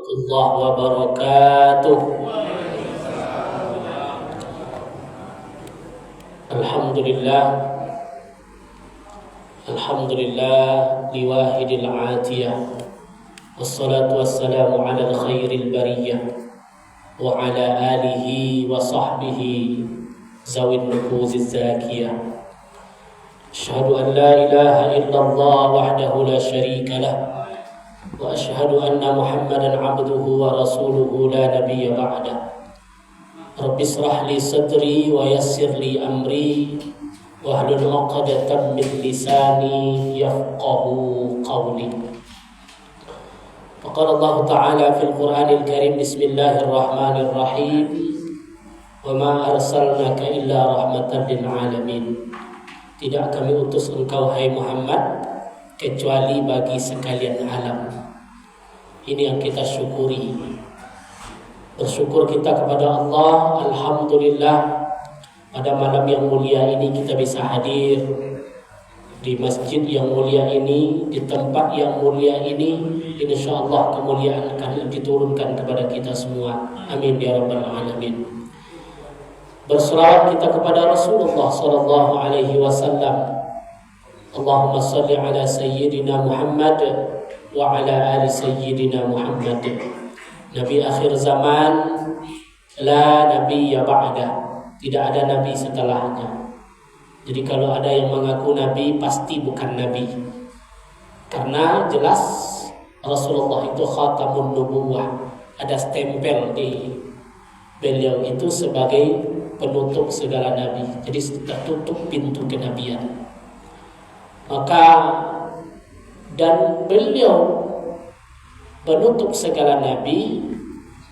warahmatullahi wabarakatuh. Alhamdulillah liwahidil atiyah, wassalatu wassalamu ala khairil bariyah wa ala alihi wa sahbihi zawin nufuziz zakiyah. Asyhadu an la ilaha illallah wahdahu la syarika lah wa asyhadu anna Muhammadan abduhu wa rasuluhu la nabiyya ba'dah. Rabbi israh li sadri wa yassir li amri wahlul 'uqdatam min lisani yafqahu qawli. Faqala Allah Ta'ala fil Qur'anil Karim, bismillahirrahmanirrahim, wa ma arsalnaka illa rahmatan lil alamin. Tidak kami utus engkau hai Muhammad kecuali bagi sekalian alam. Ini yang kita syukuri. Bersyukur kita kepada Allah. Alhamdulillah, pada malam yang mulia ini kita bisa hadir di masjid yang mulia ini, di tempat yang mulia ini. InsyaAllah kemuliaan akan diturunkan kepada kita semua. Amin ya rabbal alamin. Berselawat kita kepada Rasulullah sallallahu alaihi wasallam. Allahumma salli ala sayyidina Muhammad wa ala ali sayyidina Muhammad. Nabi akhir zaman, la nabiyya ba'da. Tidak ada nabi setelahnya. Jadi kalau ada yang mengaku nabi, pasti bukan nabi. Karena jelas Rasulullah itu khatamun nubuwah. Ada stempel di beliau itu sebagai penutup segala nabi. Jadi tertutup pintu kenabian. Maka dan beliau penutup segala nabi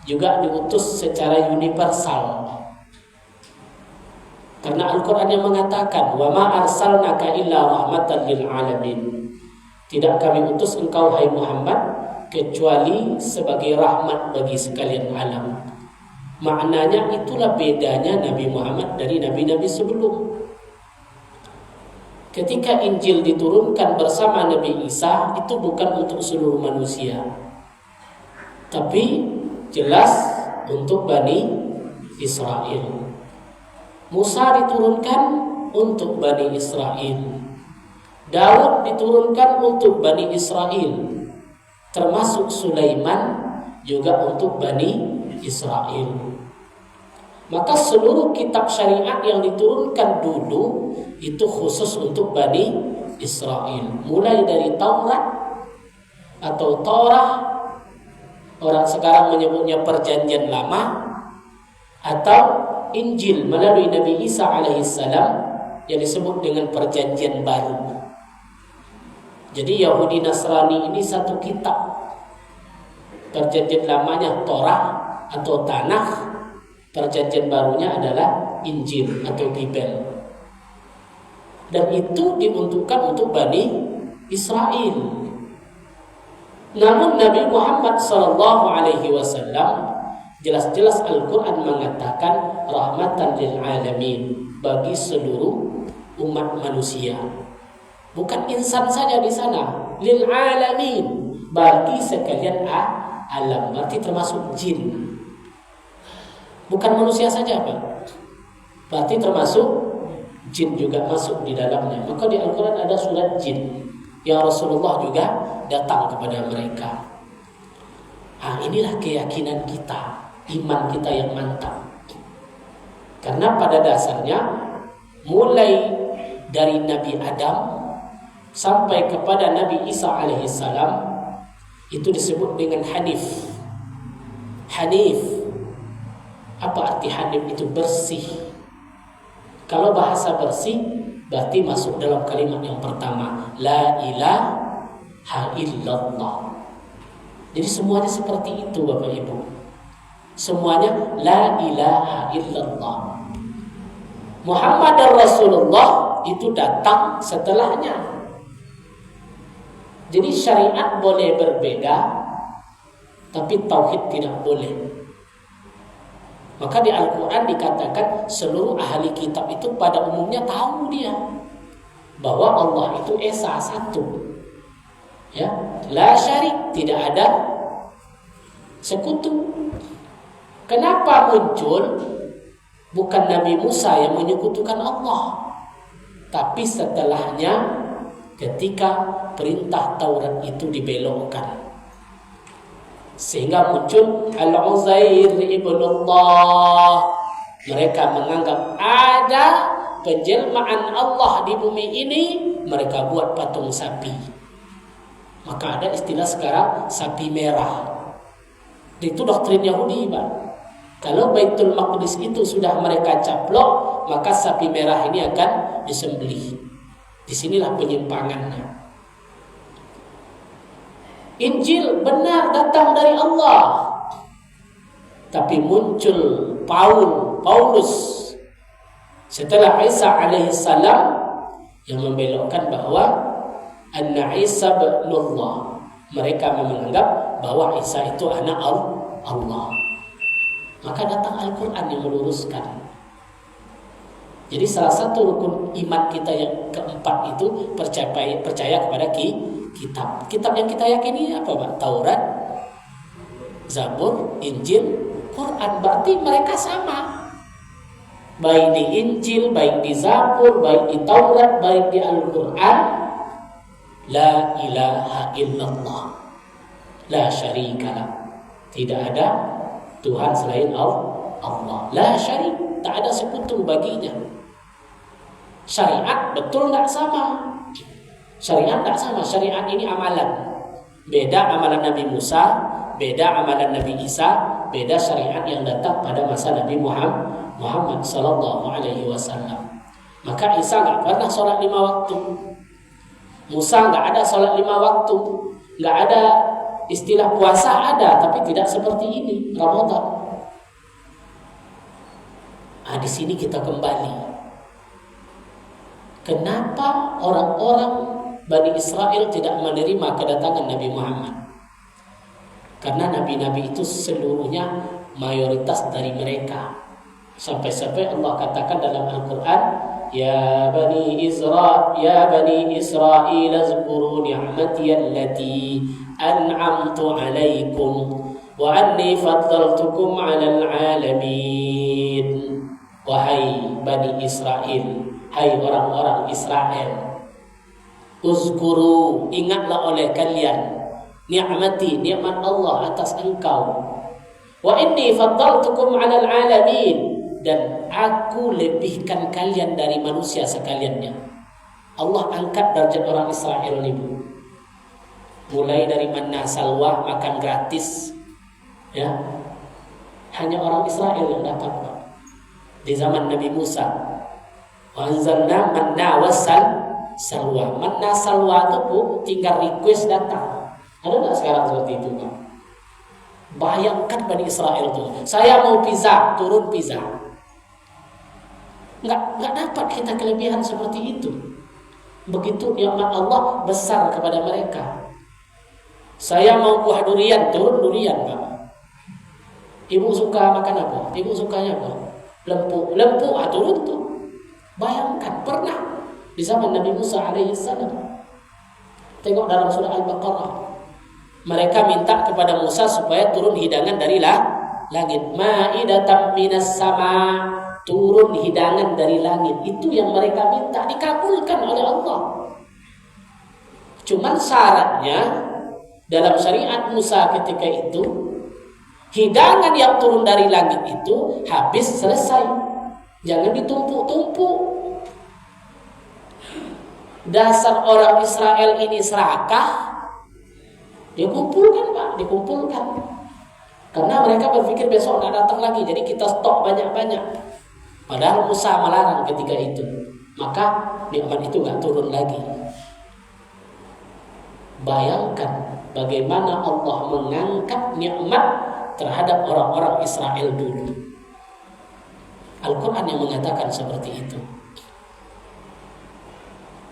juga diutus secara universal. Karena Al-Quran yang mengatakan, wa ma arsalnaka illa rahmatan lil alamin. Tidak kami utus engkau hai Muhammad kecuali sebagai rahmat bagi sekalian alam. Maknanya itulah bedanya Nabi Muhammad dari nabi-nabi sebelum. Ketika Injil diturunkan bersama Nabi Isa, itu bukan untuk seluruh manusia, tapi jelas untuk Bani Israel. Musa diturunkan untuk Bani Israel. Daud diturunkan untuk Bani Israel. Termasuk Sulaiman juga untuk Bani Israel. Maka seluruh kitab syariat yang diturunkan dulu itu khusus untuk Bani Israel. Mulai dari Taurat atau Torah, orang sekarang menyebutnya Perjanjian Lama, atau Injil melalui Nabi Isa alaihissalam yang disebut dengan Perjanjian Baru. Jadi Yahudi Nasrani ini satu kitab. Perjanjian lamanya Torah atau Tanakh, Perjanjian Barunya adalah Injil atau Bible. Dan itu diuntukkan untuk Bani Israel. Namun Nabi Muhammad SAW jelas-jelas Al-Quran mengatakan rahmatan lil alamin, bagi seluruh umat manusia. Bukan insan saja di sana, lil alamin, bagi sekalian alam, berarti termasuk jin. Bukan manusia saja, Pak. Berarti termasuk jin juga masuk di dalamnya. Maka di Al-Quran ada surat jin yang Rasulullah juga datang kepada mereka. Inilah keyakinan kita, iman kita yang mantap. Karena pada dasarnya mulai dari Nabi Adam sampai kepada Nabi Isa alaihissalam itu disebut dengan Hanif. Hanif, apa arti Hanif? Itu bersih. Kalau bahasa bersih berarti masuk dalam kalimat yang pertama, la ilaha illallah. Jadi semuanya seperti itu Bapak Ibu. Semuanya la ilaha illallah. Muhammad Rasulullah itu datang setelahnya. Jadi syariat boleh berbeda, tapi tauhid tidak boleh. Maka di Al-Quran dikatakan seluruh ahli kitab itu pada umumnya tahu dia bahwa Allah itu Esa satu. Ya, la syarik, tidak ada sekutu. Kenapa muncul? Bukan Nabi Musa yang menyekutukan Allah, tapi setelahnya ketika perintah Taurat itu dibelokkan, sehingga muncul Al-Uzair ibnullah. Mereka menganggap ada penjelmaan Allah di bumi ini, mereka buat patung sapi. Maka ada istilah sekarang sapi merah. Itu doktrin Yahudi, Pak. Kalau Baitul Maqdis itu sudah mereka caplok, maka sapi merah ini akan disembelih. Disinilah penyimpangannya. Injil benar datang dari Allah, tapi muncul Paulus setelah Isa alaihissalam yang membelokkan bahwa anna Isa ibnullah. Mereka menganggap bahwa Isa itu anak Allah. Maka datang Al-Quran yang meluruskan. Jadi salah satu rukun iman kita yang keempat itu percaya kepada kitab. Kitab yang kita yakini apa, Pak? Taurat, Zabur, Injil, Quran. Berarti mereka sama. Baik di Injil, baik di Zabur, baik di Taurat, baik di Al-Quran. La ilaha illallah, la syarikalah. Tidak ada Tuhan selain Allah. La syarik, tak ada sekutu baginya. Syariat betul tak sama. Syariat tak sama. Syariat ini amalan. Beda amalan Nabi Musa, beda amalan Nabi Isa, beda syariat yang datang pada masa Nabi Muhammad sallallahu alaihi wasallam. Maka Isa enggak pernah sholat 5 waktu. Musa enggak ada sholat 5 waktu. Enggak ada istilah puasa, ada tapi tidak seperti ini, Ramadan. Di sini kita kembali. Kenapa orang-orang Bani Israel tidak menerima kedatangan Nabi Muhammad? Karena nabi-nabi itu seluruhnya mayoritas dari mereka. Sampai-sampai Allah katakan dalam Al-Quran, Ya Bani Israel azkuru ni'mati allati an'amtu alaikum wa anni faddaltukum 'alal 'alamin. Wahai Bani Israel, hai orang-orang Israel, uzkuru, ingatlah oleh kalian ni'mati, nikmat Allah atas engkau. Wa inni faddaltukum 'alal 'alamin, dan aku lebihkan kalian dari manusia sekaliannya. Allah angkat derajat orang Israel ini, mulai dari manna salwa, makan gratis, ya, hanya orang Israel yang dapat, Pak. Di zaman Nabi Musa, wa anzalna manna salwa. Manna salwa itu, Bu, tinggal request datang. Ada nggak sekarang seperti itu, Pak? Bayangkan Bani Israel itu, saya mau pizza, turun pizza. Nggak dapat kita kelebihan seperti itu. Begitu nikmat Allah besar kepada mereka. Saya mau buah durian, turun durian, Pak. Ibu suka makan apa? Ibu sukanya apa? Lempu, turun tuh. Bayangkan, pernah di zaman Nabi Musa alaihissalam. Tengok dalam surah Al-Baqarah. Mereka minta kepada Musa supaya turun hidangan dari langit. Ma'idatan minas sama, turun hidangan dari langit. Itu yang mereka minta, dikabulkan oleh Allah. Cuman syaratnya dalam syariat Musa ketika itu, hidangan yang turun dari langit itu habis, selesai. Jangan ditumpuk-tumpuk. Dasar orang Israel ini serakah. Dikumpulkan, Pak, dikumpulkan. Karena mereka berpikir besok nggak datang lagi, jadi kita stok banyak-banyak. Padahal Musa melarang ketika itu. Maka nikmat itu nggak turun lagi. Bayangkan bagaimana Allah mengangkat nikmat terhadap orang-orang Israel dulu. Al-Quran yang mengatakan seperti itu.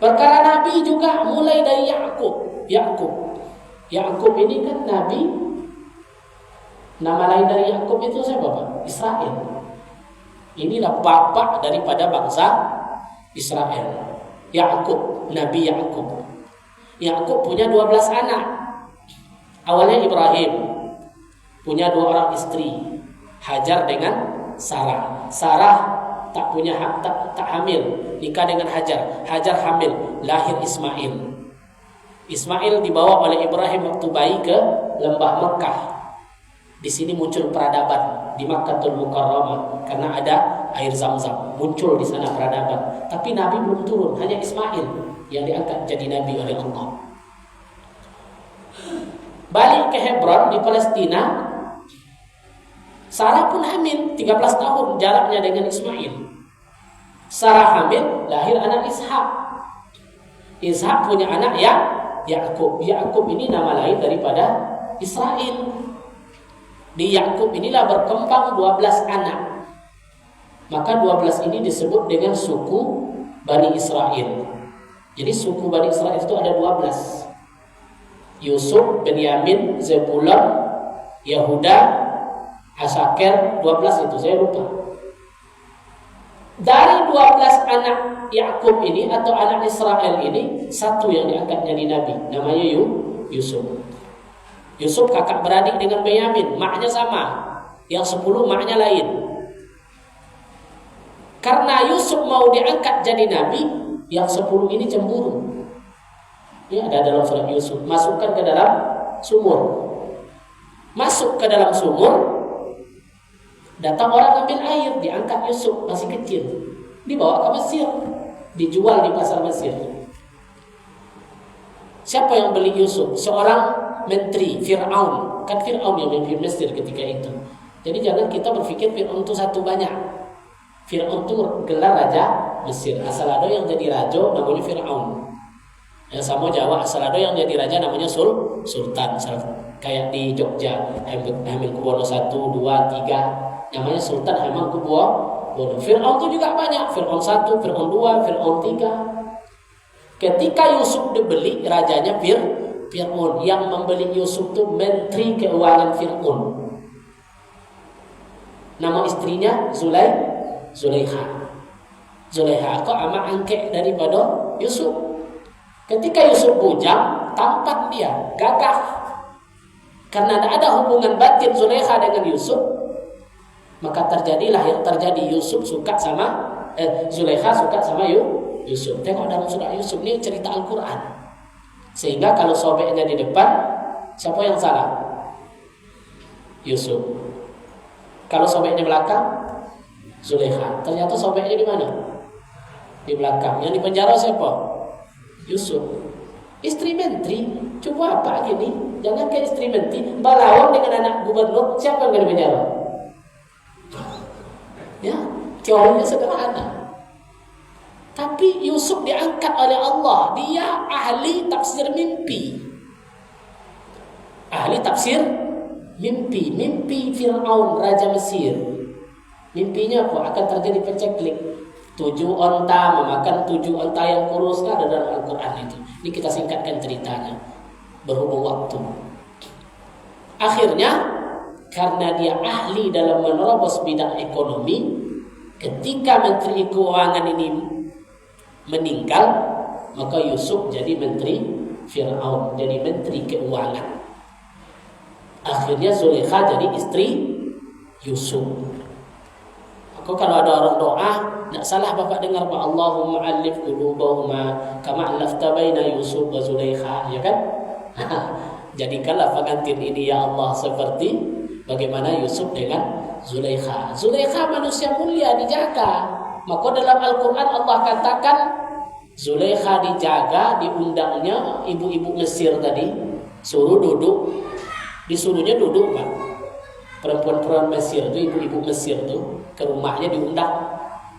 Perkara Nabi juga mulai dari Yakub ini kan Nabi. Nama lain dari Yakub itu siapa, Pak? Israel. Inilah bapak daripada bangsa Israel. Yakub, Nabi Yakub. Yakub punya 12 anak. Awalnya Ibrahim. punya 2 orang istri, Hajar dengan Sarah. Sarah tak punya tak hamil, nikah dengan Hajar. Hajar hamil, lahir Ismail. Ismail dibawa oleh Ibrahim waktu bayi ke lembah Mekah. Di sini muncul peradaban di Makkahul Mukarramah karena ada air Zam-Zam. Muncul di sana peradaban. Tapi Nabi belum turun, hanya Ismail yang diangkat jadi nabi oleh Allah. Balik ke Hebron di Palestina, Sarah pun hamil, 13 tahun jaraknya dengan Ismail. Sarah hamil, lahir anak Ishak. Ishak punya anak Yakub. Yakub ini nama lain daripada Israel. Di Yakub inilah berkembang 12 anak. Maka 12 ini disebut dengan suku Bani Israel. Jadi suku Bani Israel itu ada 12. Yusuf, Benyamin, Zebulon, Yehuda, Asaker, 12 itu saya lupa. Dari 12 anak Yakub ini atau anak Israel ini, satu yang diangkat jadi nabi, namanya Yusuf. Yusuf kakak beradik dengan Benyamin, maknya sama. Yang 10 maknya lain. Karena Yusuf mau diangkat jadi nabi, yang 10 ini cemburu. Ini ada dalam surat Yusuf. Masukkan ke dalam sumur. Masuk ke dalam sumur. Datang orang ambil air, diangkat Yusuf masih kecil, dibawa ke Mesir, dijual di pasar Mesir. Siapa yang beli Yusuf? Seorang menteri Fir'aun. Kan Fir'aun yang memimpin Mesir ketika itu. Jadi jangan kita berpikir Fir'aun itu satu banyak. Fir'aun itu gelar raja Mesir. Asal ada yang jadi raja namanya Fir'aun. Yang sama Jawa, asal ada yang jadi raja namanya Sultan. Kayak di Jogja, Hamengkubuwono 1, 2, 3, namanya Sultan Hamengkubuwono. Fir'aun itu juga banyak. Fir'aun 1, Fir'aun 2, Fir'aun 3. Ketika Yusuf dibeli, rajanya Fir'aun. Yang membeli Yusuf itu menteri keuangan Fir'aun. Nama istrinya Zulaikha. Zulaikha kok amat angkek daripada Yusuf. Ketika Yusuf bujang, tampan dia, gagah. Karena tidak ada hubungan batin Zulaikha dengan Yusuf, maka terjadilah yang terjadi. Zulaikha suka sama Yusuf. Tengok dalam surah Yusuf, ini cerita Al-Quran. Sehingga kalau sobeknya di depan, siapa yang salah? Yusuf. Kalau sobeknya di belakang, Zulaikha. Ternyata sobeknya di mana? Di belakang. Yang di penjara siapa? Yusuf. Istri menteri. Coba apa gini? Jangan kayak istri menteri balawang dengan anak gubernur. Siapa yang di penjara? Ya, teorinya sederhana. Tapi Yusuf diangkat oleh Allah. Dia ahli tafsir mimpi. Ahli tafsir mimpi. Mimpi Fir'aun, Raja Mesir. Mimpinya apa? Akan terjadi peceklik. 7 onta memakan 7 onta yang kurus. Ada dalam Al-Quran itu. Ini kita singkatkan ceritanya. Berhubung waktu. Akhirnya, karena dia ahli dalam menerobos bidang ekonomi, ketika Menteri Keuangan ini meninggal, maka Yusuf jadi menteri Fir'aun, jadi menteri keuangan. Akhirnya Zulaikha jadi istri Yusuf. Maka kalau ada orang doa, tidak salah Bapak dengar Pak, Allahumma alif qulubahuma kama alafta baina Yusuf wa Zulaikha, ya kan? Jadikanlah pengantin ini ya Allah seperti bagaimana Yusuf dengan Zulaikha. Zulaikha manusia mulia, dijaga. Maka dalam Al-Quran Allah katakan Zulaikha dijaga, diundangnya ibu-ibu Mesir tadi, suruh duduk, disuruhnya duduk Pak. Perempuan-perempuan Mesir itu, ibu-ibu Mesir itu ke rumahnya diundang,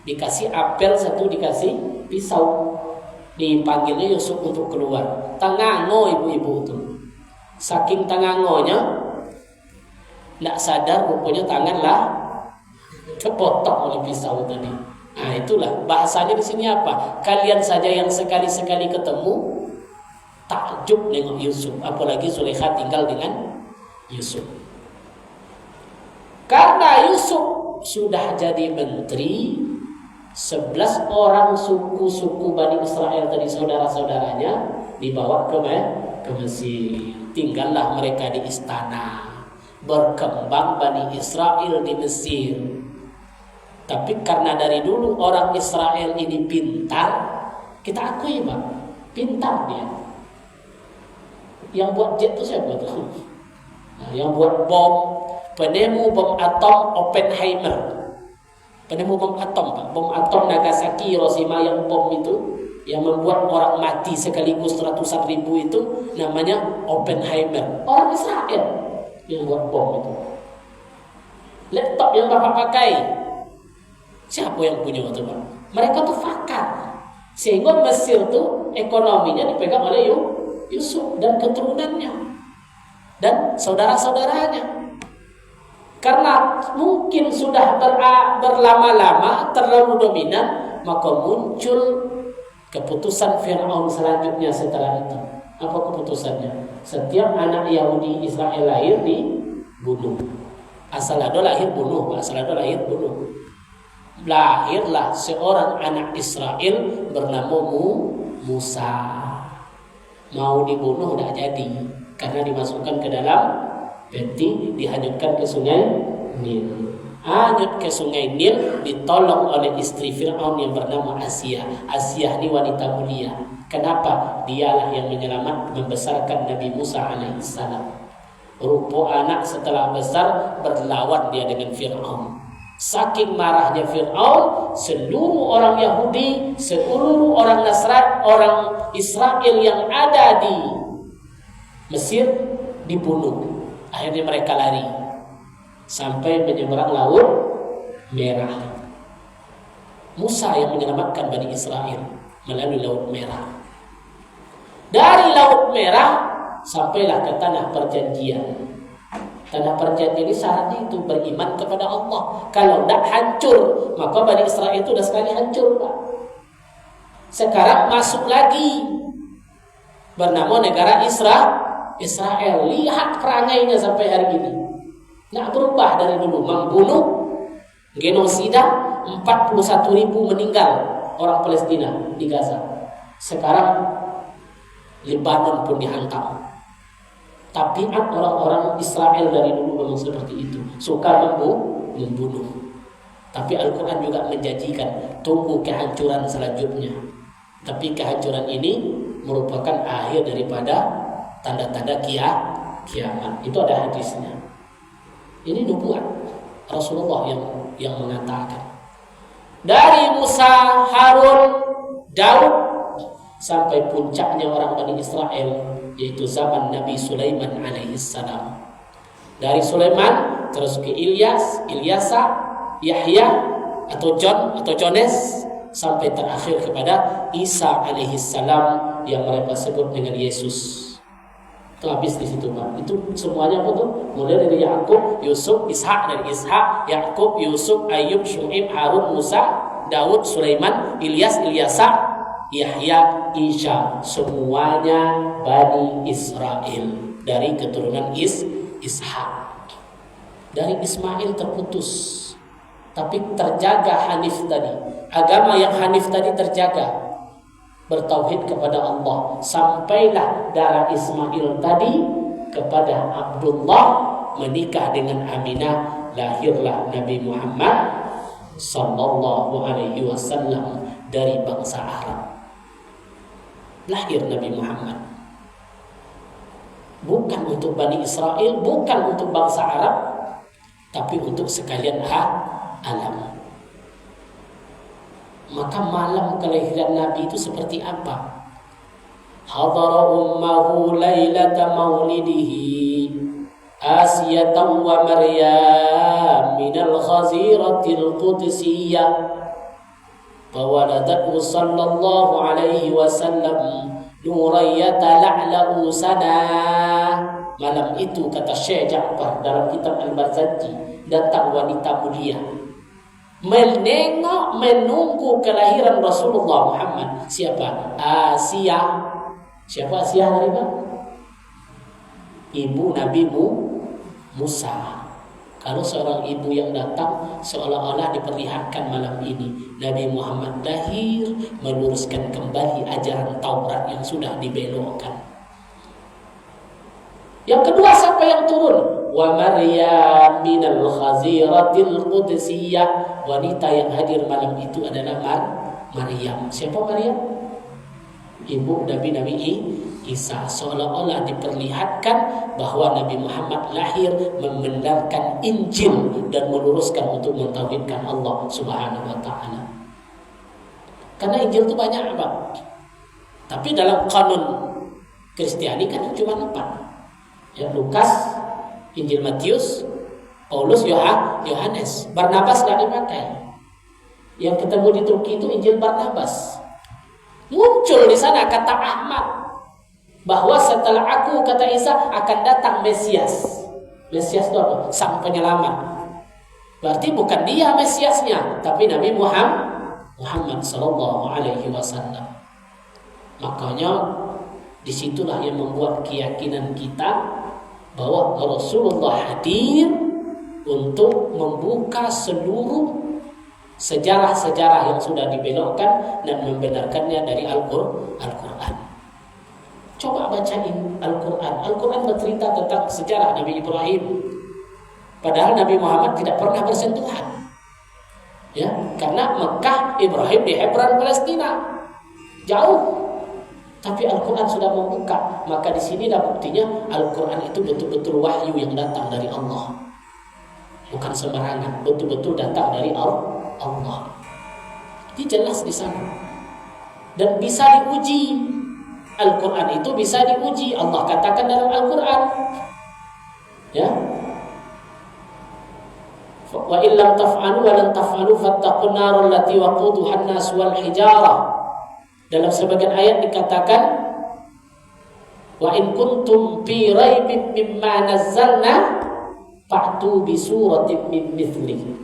dikasih apel satu, dikasih pisau, dipanggilnya Yusuf untuk keluar. Tangango ibu-ibu itu, saking tangangonya, tidak sadar rupanya tangan lah kepotong oleh pisau tadi. Nah itulah bahasanya di sini apa? Kalian saja yang sekali-sekali ketemu takjub dengan Yusuf, apalagi Zulaikha tinggal dengan Yusuf. Karena Yusuf sudah jadi menteri, 11 orang suku-suku Bani Israel tadi, saudara-saudaranya, dibawa ke Mesir. Tinggallah mereka di istana, berkembang Bani Israel di Mesir. Tapi karena dari dulu orang Israel ini pintar, kita akui Pak, pintar dia. Yang buat jet itu siapa tuh? Nah, yang buat bom, penemu bom atom Oppenheimer. Penemu bom atom Pak, bom atom Nagasaki, Hiroshima yang bom itu, yang membuat orang mati sekaligus ratusan ribu itu namanya Oppenheimer. Orang Israel yang buat bom itu. Laptop yang Bapak pakai, siapa yang punya waktu Pak? Mereka tuh fakir, sehingga Mesir tuh ekonominya dipegang oleh Yusuf dan keturunannya dan saudara-saudaranya. Karena mungkin sudah berlama-lama terlalu dominan, maka muncul keputusan Fir'aun selanjutnya setelah itu. Apa keputusannya? Setiap anak Yahudi Israel lahir dibunuh. Asal ada lahir bunuh, asal ada lahir bunuh. Lahirlah seorang anak Israel bernama Musa. Mau dibunuh tidak jadi, karena dimasukkan ke dalam peti, dihanyutkan ke sungai Nil. Hanyut ke sungai Nil, ditolong oleh istri Fir'aun yang bernama Asia. Asia ini wanita mulia. Kenapa? Dialah yang membesarkan Nabi Musa alaihissalam. Rupa anak setelah besar berlawan dia dengan Fir'aun. Saking marahnya Fir'aun, seluruh orang Yahudi, seluruh orang Nasrani, orang Israel yang ada di Mesir dibunuh. Akhirnya mereka lari sampai menyeberang Laut Merah. Musa yang menyelamatkan Bani Israel melalui Laut Merah. Dari Laut Merah sampailah ke Tanah Perjanjian. Tanah Perjanjian ini syaratnya itu beriman kepada Allah. Kalau tidak hancur, maka Bani Israel itu sudah sekali hancur Pak. Sekarang masuk lagi bernama negara Israel. Lihat perangainya sampai hari ini. Tidak berubah dari dulu. Membunuh, genosida, 41.000 meninggal orang Palestina di Gaza. Sekarang Lebanon pun dihantam. Tabiat orang-orang Israel dari dulu memang seperti itu, suka membunuh. Tapi Al-Quran juga menjanjikan tunggu kehancuran selanjutnya. Tapi kehancuran ini merupakan akhir daripada tanda-tanda kiamat. Itu ada hadisnya. Ini nubuat Rasulullah yang mengatakan. Dari Musa, Harun, Daud sampai puncaknya orang Bani Israel, yaitu zaman Nabi Sulaiman alaihissalam. Dari Sulaiman terus ke Ilyasa, Yahya atau Jones sampai terakhir kepada Isa alaihissalam yang mereka sebut dengan Yesus. Itu habis di situ Pak. Itu semuanya apa tuh? Mulai dari Yakub, Yusuf, Ishak, dari Ishak, Yakub, Yusuf, Ayub, Syuaib, Harun, Musa, Daud, Sulaiman, Ilyasa, Yahya, Isa, semuanya Bani Israel dari keturunan Ishak. Dari Ismail terputus, tapi terjaga Hanif tadi. Agama yang Hanif tadi terjaga, bertauhid kepada Allah. Sampailah darah Ismail tadi kepada Abdullah, menikah dengan Aminah, lahirlah Nabi Muhammad sallallahu alaihi wasallam dari bangsa Arab. Lahir Nabi Muhammad bukan untuk Bani Israel, bukan untuk bangsa Arab, tapi untuk sekalian alam. Maka malam kelahiran Nabi itu seperti apa? Hadara ummahu lailata maulidihi Asiyatan wa Maryam minal khaziratil qudsiyah فولدته صلى الله عليه وسلم نورا يتلألأ سنا. Malam itu kata Syekh Ja'far dalam kitab Al-Barzanji, datang wanita mulia menunggu kelahiran Rasulullah Muhammad. Siapa? Asia. Siapa Asia tadi Pak? Ibu Nabi Musa. Kalau seorang ibu yang datang seolah-olah diperlihatkan malam ini Nabi Muhammad lahir meluruskan kembali ajaran Taurat yang sudah dibelokkan. Yang kedua, siapa yang turun? wa Maryam minal khaziratil qudsiyah. Wanita yang hadir malam itu adalah Maryam. Siapa Maryam? Ibu Nabi Isa. Seolah-olah diperlihatkan bahwa Nabi Muhammad lahir membenarkan Injil dan meluruskan untuk mentauhidkan Allah Subhanahu wa taala. Karena Injil itu banyak, Pak. Tapi dalam kanon Kristiani kan cuma 4. Ya, Lukas, Injil Matius, Paulus, Yohanes. Barnabas tidak dipakai. Yang ketemu di Turki itu Injil Barnabas. Muncul di sana kata Ahmad bahwa setelah aku, kata Isa, akan datang Mesias. Mesias itu apa? Sang penyelamat. Berarti bukan dia Mesiasnya, tapi Nabi Muhammad sallallahu alaihi wasallam. Makanya disitulah yang membuat keyakinan kita bahwa Rasulullah hadir untuk membuka seluruh sejarah-sejarah yang sudah dibelokkan dan membenarkannya dari Al-Quran. Coba bacain Al-Quran. Al-Quran bercerita tentang sejarah Nabi Ibrahim. Padahal Nabi Muhammad tidak pernah bersentuhan. Ya, karena Mekah, Ibrahim di Hebron, Palestina. Jauh. Tapi Al-Quran sudah membuka. Maka di sinilah buktinya Al-Quran itu betul-betul wahyu yang datang dari Allah. Bukan sembarangan, betul-betul datang dari Allah. Ini jelas di sana. Dan bisa diuji. Al-Quran itu bisa diuji. Allah katakan dalam Al-Quran, ya, wa illam taf'alu wa lan taf'alu fattaqun nar allati waquduha an-nas wal hijarah. Dalam sebagian ayat dikatakan, wa in kuntum fi raibin mimma nazzalna fa'tu bi suratin min mithlihi.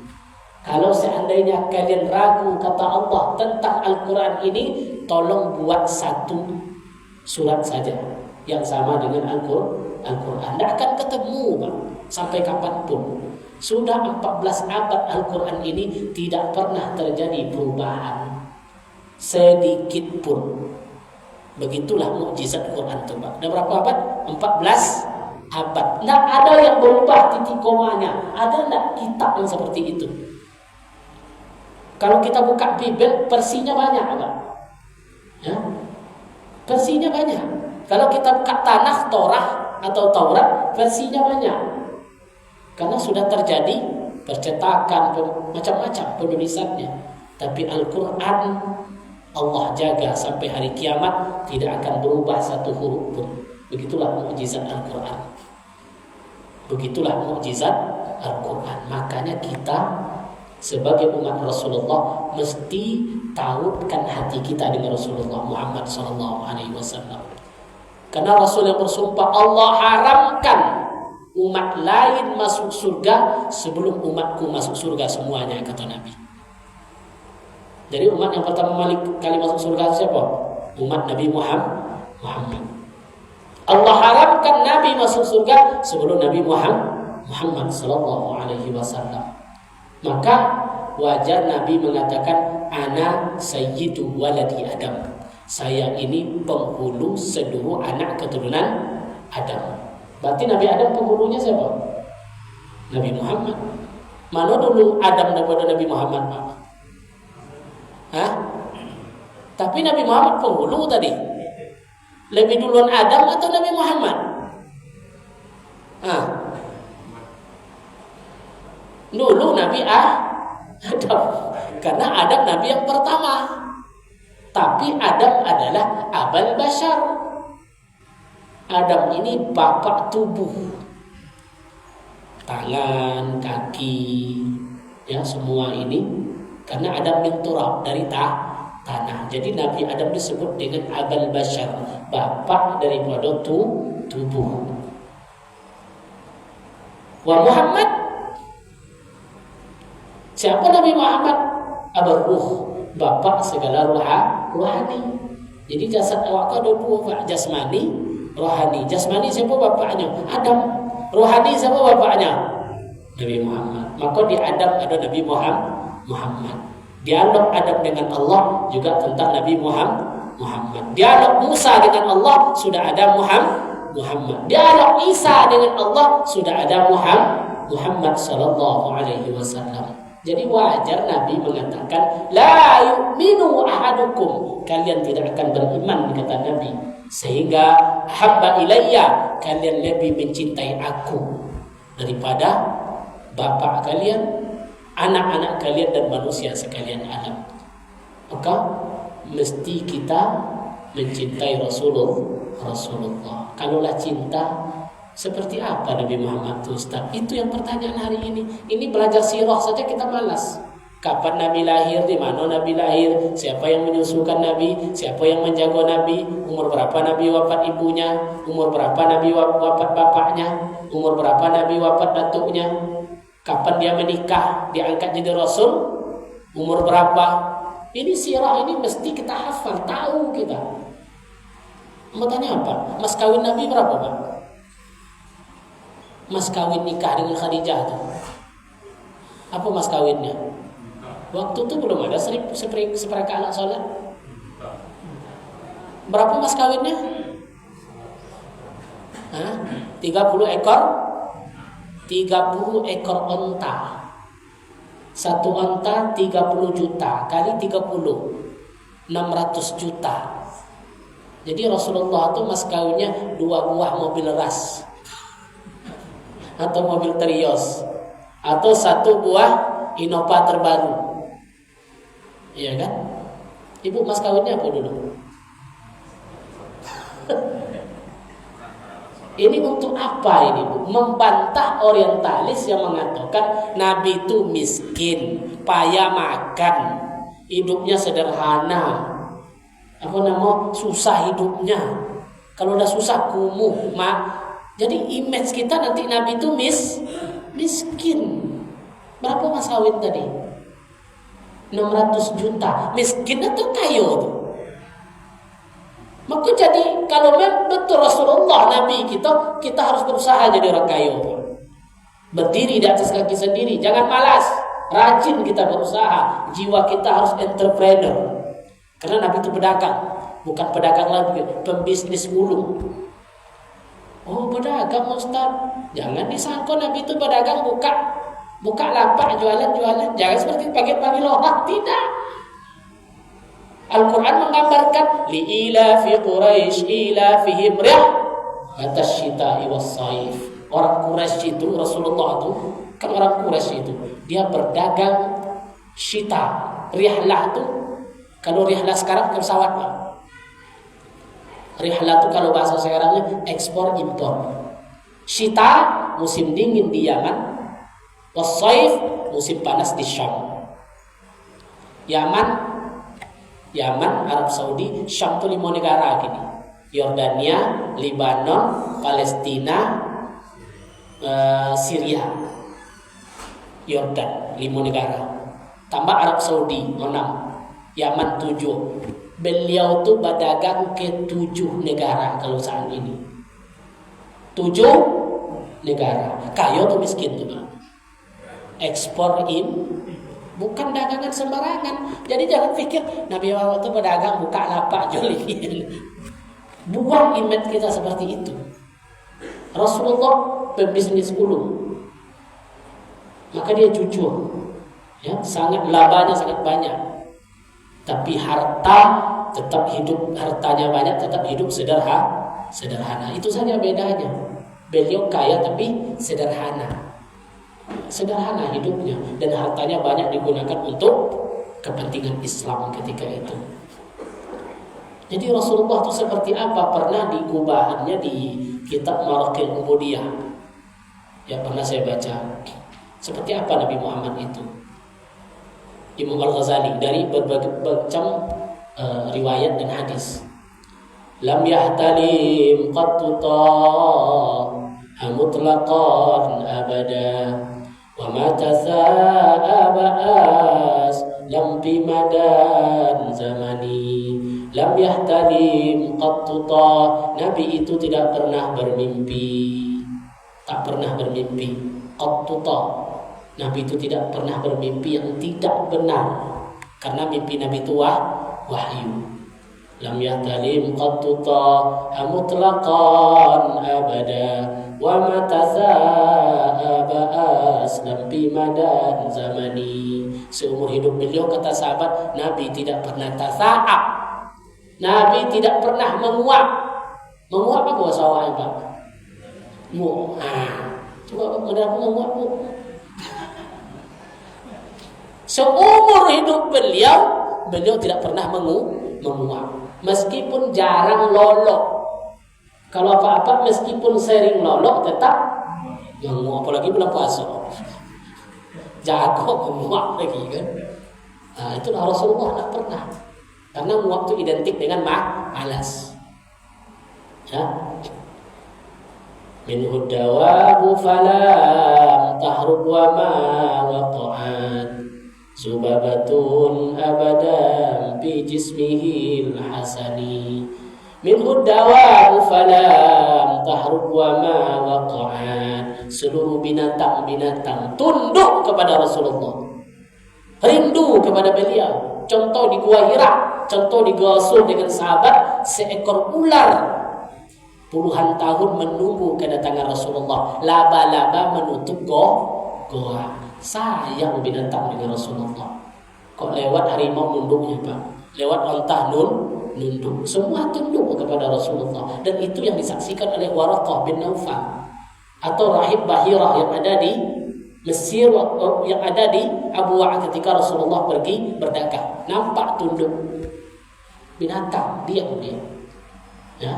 Kalau seandainya kalian ragu, kata Allah, tentang Al-Quran ini, tolong buat satu surat saja yang sama dengan Al-Quran. Tidak akan ketemu, Pak, sampai kapanpun. Sudah 14 abad Al-Quran ini tidak pernah terjadi perubahan sedikit pun. Begitulah mukjizat Quran itu, Pak. Ada berapa abad? 14 abad. Tidak ada yang berubah titik komanya. Ada tidak kitab yang seperti itu? Kalau kita buka Bible, versinya banyak, Pak. Ya, versinya banyak. Kalau kita buka Tanakh, Torah atau Taurat, versinya banyak. Karena sudah terjadi percetakan, macam-macam penulisannya. Tapi Al-Quran Allah jaga sampai hari kiamat, tidak akan berubah satu huruf pun. Begitulah mukjizat Al-Quran. Begitulah mukjizat Al-Quran. Makanya kita sebagai umat Rasulullah mesti tautkan hati kita dengan Rasulullah Muhammad SAW. Karena Rasul yang bersumpah, Allah haramkan umat lain masuk surga sebelum umatku masuk surga semuanya, kata Nabi. Jadi umat yang pertama kali masuk surga siapa? Umat Nabi Muhammad. Allah haramkan Nabi masuk surga sebelum Nabi Muhammad SAW. Maka wajar Nabi mengatakan, ana sayyidu waladi Adam. Saya ini penghulu seluruh anak keturunan Adam. Berarti Nabi Adam penghulunya siapa? Nabi Muhammad. Mana dulu Adam daripada Nabi Muhammad, Pak? Hah? Tapi Nabi Muhammad penghulu tadi. Lebih duluan Adam atau Nabi Muhammad? Hah? Dulu Nabi Adam. Karena Adam Nabi yang pertama. Tapi Adam adalah abal bashar. Adam ini bapak tubuh. Tangan, kaki, ya semua ini. Karena Adam min turab, dari tanah. Jadi Nabi Adam disebut dengan abal bashar, bapak daripada tubuh. Wa Muhammad, siapa Nabi Muhammad? Abul ruh, bapak segala rohani. Jadi jasad awak ada dua, Pak. Jasmani, rohani. Jasmani siapa bapaknya? Adam. Rohani siapa bapaknya? Nabi Muhammad. Maka di Adam ada Nabi Muhammad. Dialog Adam dengan Allah juga tentang Nabi Muhammad. Dialog Musa dengan Allah sudah ada Muhammad. Dialog Isa dengan Allah sudah ada Muhammad sallallahu alaihi wasallam. Jadi wajar Nabi mengatakan la yu'minu ahadukum, kalian tidak akan beriman, kata Nabi, sehingga habba ilayya, kalian lebih mencintai aku daripada bapak kalian, anak-anak kalian dan manusia sekalian alam. Maka mesti kita mencintai Rasulullah. Kalaulah cinta, seperti apa Nabi Muhammad itu, Ustaz? Itu yang pertanyaan hari ini. Ini belajar sirah saja kita malas. Kapan Nabi lahir, di mana Nabi lahir, siapa yang menyusukan Nabi, siapa yang menjaga Nabi, umur berapa Nabi wafat ibunya, umur berapa Nabi wafat bapaknya, umur berapa Nabi wafat datuknya, kapan dia menikah, diangkat jadi Rasul, umur berapa. Ini sirah ini mesti kita hafal, tahu kita. Mau tanya apa? Mas kawin Nabi berapa, Pak? Mas kawin nikah dengan Khadijah tuh. Apa mas kawinnya? Waktu itu belum ada seperangkat alat sholat. Berapa mas kawinnya? 30 ekor? 30 ekor onta. Satu onta 30 juta kali 30, 600 juta. Jadi Rasulullah itu mas kawinnya 2 buah mobil ras atau mobil Terios atau 1 buah Innova terbaru. Iya kan? Ibu mas kawinnya apa dulu? Ini untuk apa ini, Bu? Membantah orientalis yang mengatakan Nabi itu miskin, payah makan, hidupnya sederhana. Apa nama? Susah hidupnya. Kalau udah susah kumuh, Jadi image kita nanti Nabi itu miskin. Berapa mas kawin tadi? 600 juta. Miskin atau kaya tuh? Maka jadi kalau betul Rasulullah Nabi kita harus berusaha jadi orang kaya. Berdiri di atas kaki sendiri, jangan malas. Rajin kita berusaha. Jiwa kita harus entrepreneur. Karena Nabi itu pedagang, bukan pedagang lagi, pembisnis mulu. Oh pedagang Ustaz, jangan disangka Nabi itu pedagang buka lapak jualan. Jangan seperti pagi-pagi orang, tidak. Al-Quran menggambarkan li'ilafi Quraisy ilafihim atas syita'i was-saif. Orang Quraisy itu, Rasulullah itu kan orang Quraisy itu, dia berdagang syita. Rihlah itu, kalau rihlah sekarang pesawat Pak. Rihlah itu kalau bahasa sekarangnya ekspor impor. Syita musim dingin di Yaman, was-saif musim panas di Syam. Yaman, Arab Saudi, Syam itu 5 negara gini. Yordania, Lebanon, Palestina, Syria, Yordan, 5 negara. Tambah Arab Saudi 6, Yaman 7. Beliau tuh berdagang ke 7 negara kalau saat ini. 7 negara. Kaya tuh miskin tuh Pak. Ekspor bukan dagangan sembarangan. Jadi jangan pikir Nabi Muhammad itu berdagang buka lapak jualin. Buang image kita seperti itu. Rasulullah pembisnis dulu. Maka dia jujur. Ya, labanya sangat banyak. Tapi hartanya banyak, tetap hidup sederhana. Itu saja bedanya. Beliau kaya tapi sederhana hidupnya, dan hartanya banyak digunakan untuk kepentingan Islam ketika itu. Jadi Rasulullah itu seperti apa? Pernah digubahannya di kitab Maraqil Ubudiyah. Ya pernah saya baca. Seperti apa Nabi Muhammad itu? Imam Al-Ghazali dari berbagai macam riwayat dan hadis. Lam yahtalim qattu mutlaqan abada wa ma tasaba lam fi madan zamani. Lam yahtalim qattu, Nabi itu tidak pernah bermimpi. Tak pernah bermimpi. Qattu, Nabi itu tidak pernah bermimpi yang tidak benar. Karena mimpi Nabi itu wahyu. lam yahtalim qattu ta'a mutlaqan abada wa ma tasa'aba aslam bi madan zamani. Seumur hidup beliau, kata sahabat, Nabi tidak pernah tasa'ab, Nabi tidak pernah menguap. Menguap apa bahasa awalnya, Pak? Coba kenapa menguap, Bu? Seumur hidup beliau tidak pernah menguap. Meskipun jarang lolok. Kalau apa-apa meskipun sering lolok tetap menguap, apalagi bulan puasa. Jago menguap lagi kan. Nah, itulah Rasulullah tidak pernah. Karena menguap itu identik dengan malas. Ya. Minhu dawabu falam tahrub wa ma waqa'at Zubabatun abadan fi jismihil hasani. Minhu dawabu falam tahrub wa ma waqa'at. Seluruh binatang-binatang tunduk kepada Rasulullah, rindu kepada beliau. Contoh di Gua Hira, contoh di Gua Sur dengan sahabat, seekor ular puluhan tahun menunggu kedatangan Rasulullah. Laba-laba menutup goa. Sayang binatang dengan Rasulullah. Kok lewat harimau nunduknya, Pak? Lewat ontah nunduk. Semua tunduk kepada Rasulullah. Dan itu yang disaksikan oleh Waraqah bin Naufal atau rahib Bahirah yang ada di Mesir, yang ada di Abu Wa ketika Rasulullah pergi berdagang. Nampak tunduk binatang, diam dia. Ya.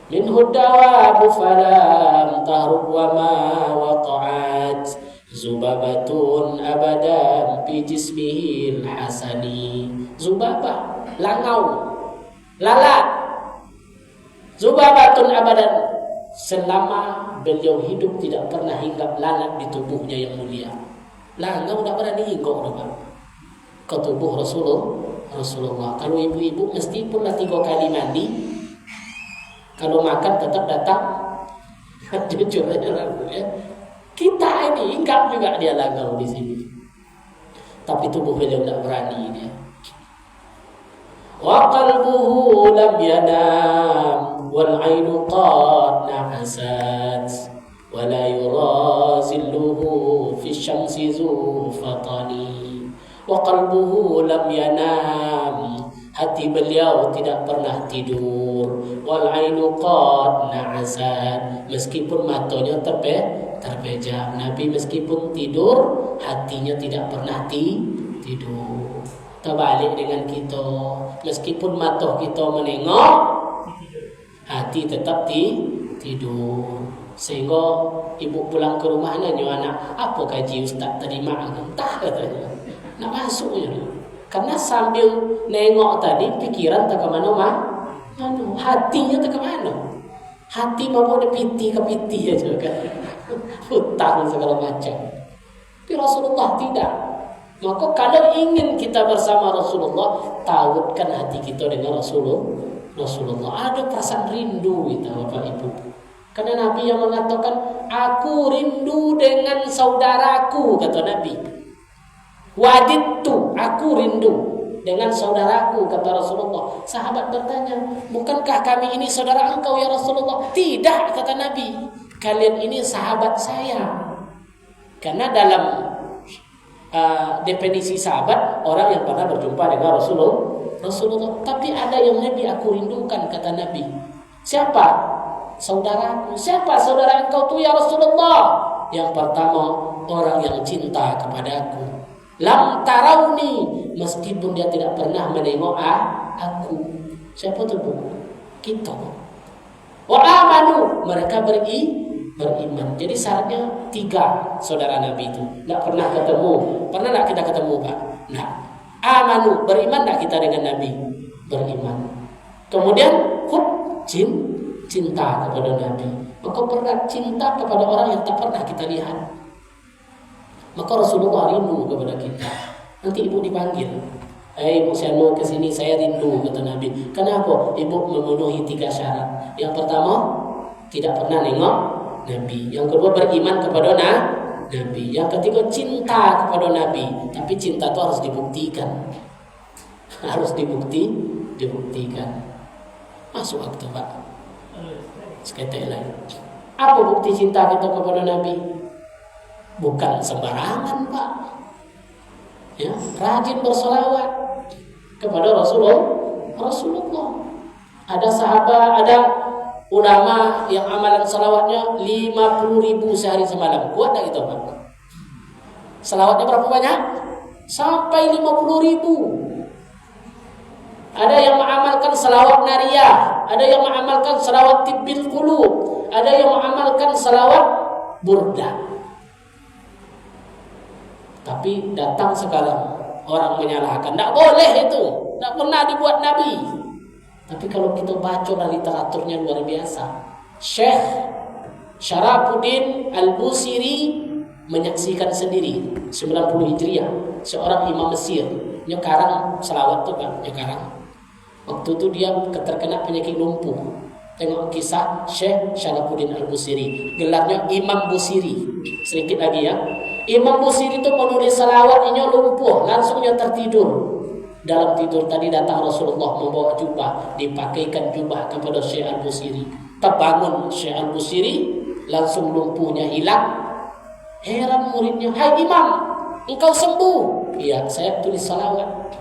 Minhu dawabu falam tahrub wa ma waqa'at Zubabatun abadan fi jismihil hasani. Zubabah, langau, lalat. Zubabatun abadan, selama beliau hidup tidak pernah hinggap lalat di tubuhnya yang mulia. Langau tidak pernah dihinggap ke tubuh Rasulullah. Kalau ibu-ibu meskipun 3 kali mandi, kalau makan tetap datang. Jujur aja ya. Kita ini hinggap juga dia langau di sini. Tapi tubuh beliau tidak berani dia. Wa qalbuhu lam yanam wal 'ainu qad na'asat wa la yurazilluhu fi syamsi zufatani. Wa qalbuhu lam yanam, hati beliau tidak pernah tidur. Wal 'ainu qad na'asat, meskipun matanya terpejam. Nabi meskipun tidur, hatinya tidak pernah tidur. Terbalik dengan kita, meskipun mata kita menengok, hati tetap tidur. Sehingga ibu pulang ke rumah nanya anak, apa gaji ustaz tadi mak? Entah katanya, nak masuk je. Karena sambil nengok tadi, pikiran tak ke mana hatinya tak ke mana. Hati mau ada piti ke piti aja kan. Hutang segala macam. Tapi Rasulullah tidak. Maka kalau ingin kita bersama Rasulullah, tautkan hati kita dengan Rasulullah. Ada perasaan rindu kita, Bapak Ibu. Karena Nabi yang mengatakan, aku rindu dengan saudaraku, kata Nabi. Wadidtu, aku rindu dengan saudaraku, kata Rasulullah. Sahabat bertanya, bukankah kami ini saudara engkau ya Rasulullah? Tidak, kata Nabi, kalian ini sahabat saya. Karena dalam definisi sahabat, orang yang pernah berjumpa dengan Rasulullah. Tapi ada yang Nabi aku rindukan, kata Nabi. Siapa? Saudaraku. Siapa saudara engkau tuh ya Rasulullah? Yang pertama, orang yang cinta kepadaku. Lam tarauni, meskipun dia tidak pernah menengok aku. Siapa tu? Kita. Wa amanu, mereka beriman. Jadi syaratnya 3 saudara Nabi itu. Tak pernah ketemu. Pernah tak kita ketemu, Pak? Nah, amanu, beriman tak kita dengan Nabi? Beriman. Kemudian cinta kepada Nabi. Maka pernah cinta kepada orang yang tak pernah kita lihat. Maka Rasulullah rindu kepada kita. Nanti ibu dipanggil, Ibu saya mau ke sini, saya rindu, kata Nabi. Kenapa? Ibu memenuhi 3 syarat. Yang pertama, tidak pernah nengok Nabi. Yang kedua, beriman kepada Nabi. Yang ketiga, cinta kepada Nabi. Tapi cinta itu harus dibuktikan. Harus dibuktikan. Masuk waktu Pak. Seketek lain. Apa bukti cinta kita kepada Nabi? Bukan sembarangan Pak. Ya, rajin bersolawat kepada Rasulullah. Ada sahabat, ada ulama yang amalan salawatnya 50.000 sehari semalam. Kuat tak itu Pak? Salawatnya berapa banyak? Sampai 50.000. Ada yang mengamalkan salawat nariyah, ada yang mengamalkan salawat tibbil qulub, ada yang mengamalkan salawat burda. Tapi datang sekarang orang menyalahkan, tidak boleh itu, tidak pernah dibuat Nabi. Tapi kalau kita baca literaturnya luar biasa. Syekh Syarafuddin Al-Busiri menyaksikan sendiri 90 Hijriah, seorang imam Mesir nyekarang selawat tuh kan, nyekarang. Waktu itu dia terkena penyakit lumpuh. Tengok kisah Syekh Syarafuddin Al-Busiri, gelarnya Imam Busiri. Sedikit lagi ya. Imam Busiri itu penulis salawat, ini lumpuh, langsungnya tertidur. Dalam tidur tadi datang Rasulullah membawa jubah, dipakaikan jubah kepada Syekh Al-Busiri. Terbangun Syekh Al-Busiri, langsung lumpuhnya hilang. Heran muridnya, "Hai Imam, engkau sembuh?" "Iya, saya tulis salawat."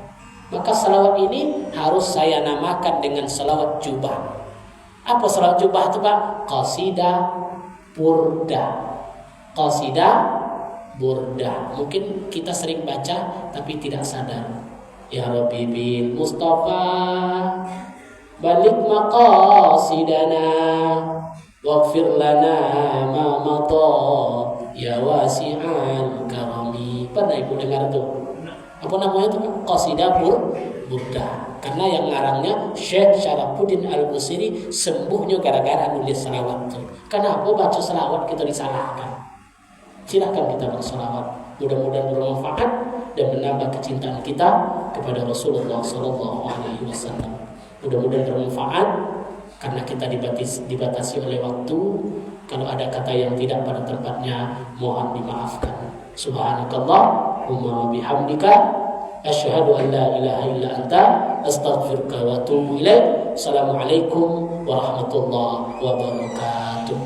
Maka salawat ini harus saya namakan dengan salawat jubah. Apa salawat jubah itu Pak? Qasidah burda. Qasidah burda. Mungkin kita sering baca tapi tidak sadar. Ya Rabbi bil Mustafa balik maqasidana waghfir lana ma mata ya wasi'al karami. Pernah Ibu dengar tuh? Apa namanya itu? Qasidah burda. Karena yang ngarangnya Syekh Syarafuddin Al-Busiri sembuhnya gara-gara nulis salawat itu. Kenapa baca salawat kita disalahkan? Silakan kita bersalawat. Mudah-mudahan bermanfaat dan menambah kecintaan kita kepada Rasulullah SAW. Mudah-mudahan bermanfaat karena kita dibatasi oleh waktu. Kalau ada kata yang tidak pada tempatnya, mohon dimaafkan. Subhanakallahumma wa bihamdika asyhadu an la ilaha illa anta astaghfiruka wa atubu ilaik. Assalamualaikum warahmatullahi wabarakatuh.